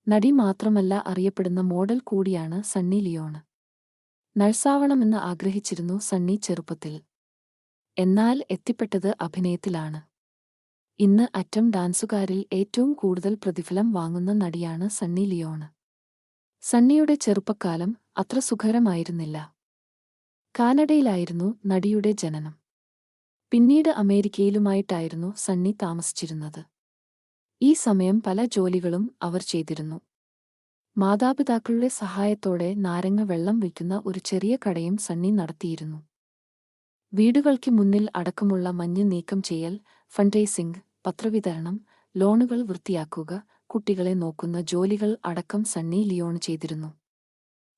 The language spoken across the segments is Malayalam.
നടി മാത്രമല്ല, അറിയപ്പെടുന്ന മോഡൽ കൂടിയാണ് സണ്ണി ലിയോണ്. നഴ്സാവണമെന്ന് ആഗ്രഹിച്ചിരുന്നു സണ്ണി ചെറുപ്പത്തിൽ. എന്നാൽ എത്തിപ്പെട്ടത് അഭിനയത്തിലാണ്. ഇന്ന് അറ്റം ഡാൻസുകാരിൽ ഏറ്റവും കൂടുതൽ പ്രതിഫലം വാങ്ങുന്ന നടിയാണ് സണ്ണി ലിയോണ്. സണ്ണിയുടെ ചെറുപ്പക്കാലം അത്ര സുഖകരമായിരുന്നില്ല. കാനഡയിലായിരുന്നു നടിയുടെ ജനനം. പിന്നീട് അമേരിക്കയിലുമായിട്ടായിരുന്നു സണ്ണി താമസിച്ചിരുന്നത്. ഈ സമയം പല ജോലികളും അവർ ചെയ്തിരുന്നു. മാതാപിതാക്കളുടെ സഹായത്തോടെ നാരങ്ങ വെള്ളം വിൽക്കുന്ന ഒരു ചെറിയ കടയും സണ്ണി നടത്തിയിരുന്നു. വീടുകൾക്ക് മുന്നിൽ അടക്കമുള്ള മഞ്ഞ് നീക്കം ചെയ്യൽ, ഫണ്ട്റേസിംഗ്, പത്രവിതരണം, ലോണുകൾ വൃത്തിയാക്കുക, കുട്ടികളെ നോക്കുന്ന ജോലികൾ അടക്കം സണ്ണി ലിയോൺ ചെയ്തിരുന്നു.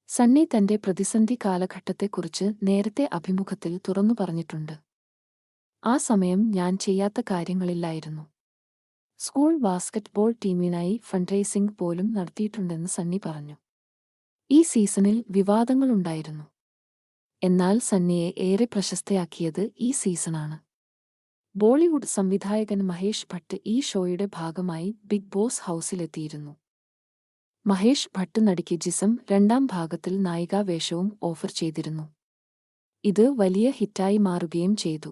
സണ്ണി തന്റെ പ്രതിസന്ധി കാലഘട്ടത്തെക്കുറിച്ച് നേരത്തെ അഭിമുഖത്തിൽ തുറന്നു പറഞ്ഞിട്ടുണ്ട്. ആ സമയം ഞാൻ ചെയ്യാത്ത കാര്യങ്ങളില്ലായിരുന്നു. സ്കൂൾ ബാസ്കറ്റ്ബോൾ ടീമിനായി ഫണ്ട്റേസിംഗ് പോലും നടത്തിയിട്ടുണ്ടെന്ന് സണ്ണി പറഞ്ഞു. ഈ സീസണിൽ വിവാദങ്ങളുണ്ടായിരുന്നു. എന്നാൽ സണ്ണിയെ ഏറെ പ്രശസ്തയാക്കിയത് ഈ സീസണാണ്. ബോളിവുഡ് സംവിധായകൻ മഹേഷ് ഭട്ട് ഈ ഷോയുടെ ഭാഗമായി ബിഗ് ബോസ് ഹൗസിലെത്തിയിരുന്നു. മഹേഷ് ഭട്ട് നടിക്ക് ജിസം രണ്ടാം ഭാഗത്തിൽ നായികാവേഷവും ഓഫർ ചെയ്തിരുന്നു. ഇത് വലിയ ഹിറ്റായി മാറുകയും ചെയ്തു.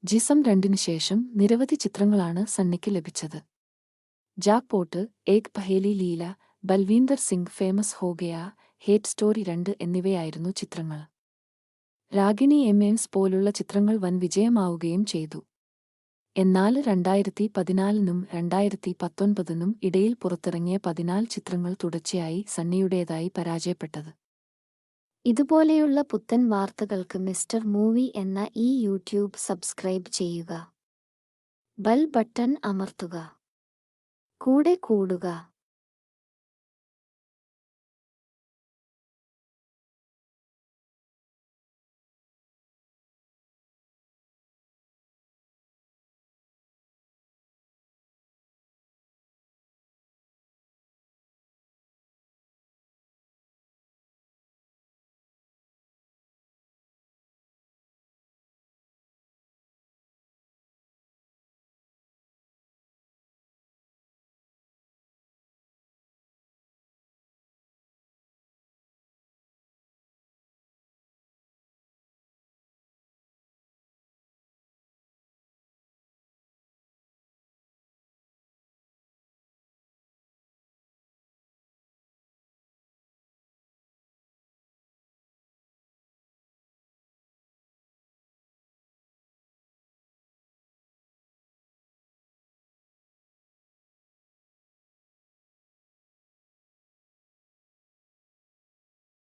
ജിസം 2 ശേഷം നിരവധി ചിത്രങ്ങളാണ് സണ്ണിക്ക് ലഭിച്ചത്. ജാക്ക്പോട്ട്, ഏക് പഹേലി ലീല, ബൽവീന്ദർ സിംഗ് ഫേമസ് ഹോ ഗയാ, ഹേറ്റ് സ്റ്റോറി 2 എന്നിവയായിരുന്നു ചിത്രങ്ങൾ. രാഗിണി എംഎംസ് പോലുള്ള ചിത്രങ്ങൾ വൻ വിജയമാവുകയും ചെയ്തു. എന്നാൽ 2014-നും 2019-നും ഇടയിൽ പുറത്തിറങ്ങിയ 14 ചിത്രങ്ങൾ തുടർച്ചയായി സണ്ണിയുടേതായി പരാജയപ്പെട്ടത്. ഇതുപോലെയുള്ള പുത്തൻ വാർത്തകൾക്ക് മിസ്റ്റർ മൂവി എന്ന ഈ യൂട്യൂബ് സബ്സ്ക്രൈബ് ചെയ്യുക. ബെൽ ബട്ടൺ അമർത്തുക. കൂടെ കൂടുക.